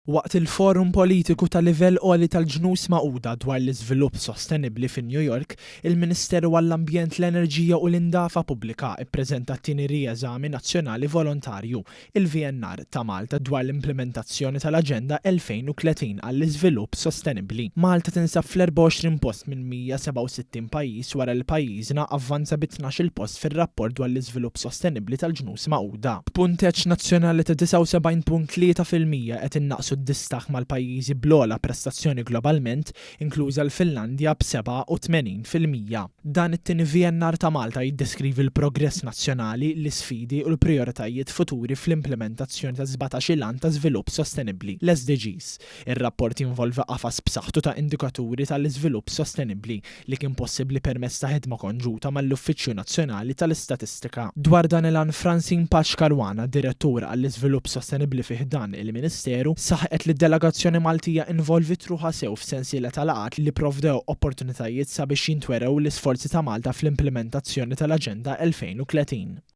Waqt il-forum politiku ta' livell għoli tal-ġnus Magħquda dwar l-iżvilupp sostenibbli fin New York, il-Ministeru għall-Ambjent, l-Enerġija u l-Indafa Pubblika ppreżenta t-tieni rieżami nazzjonali volontarju, il-VNR ta' Malta dwar l-implementazzjoni tal-Aġenda 2030 għall-iżvilupp sostenibbli. Malta tinsab fl-24 post minn 167 pajjiż wara l-pajjiżna avvanza bi 12 post fir-rapport dwar l-iżvilupp sostenibbli tal-ġnus Magħquda. B'punteġġ nazzjonali ta' 79.3% qed innaqsu d-distaħ mal-pajjiżi bl-ogħla prestazzjoni globalment, inkluża l-Finlandja b'87%. Dan it-tieni VNR ta' Malta jiddeskrivi l-progress nazzjonali, l-isfidi u l-prijoritajiet futuri fl-implementazzjoni ta' 17 għan ta' żvilupp sostenibbli, l-SDGs. Ir-rapport jinvolva qafas b'saħħtu ta' indikaturi tal-iżvilupp sostenibbli li kien possibbli permezz ta' ħidma konġuta mal-Uffiċċju Nazzjonali tal-Istatistika. Dwar dan il-għan Francine Paċ Karwana, direttur għall-iżvilupp sostenibbli fih dan il-Ministeru, saħqet li d-delegazzjoni Maltija involvit ruħha sew f'sensiela tal-laqat li provdew opportunitajiet sabiex jintwerew l-isforzi ta' Malta fl-implementazzjoni tal-Aġenda 2030.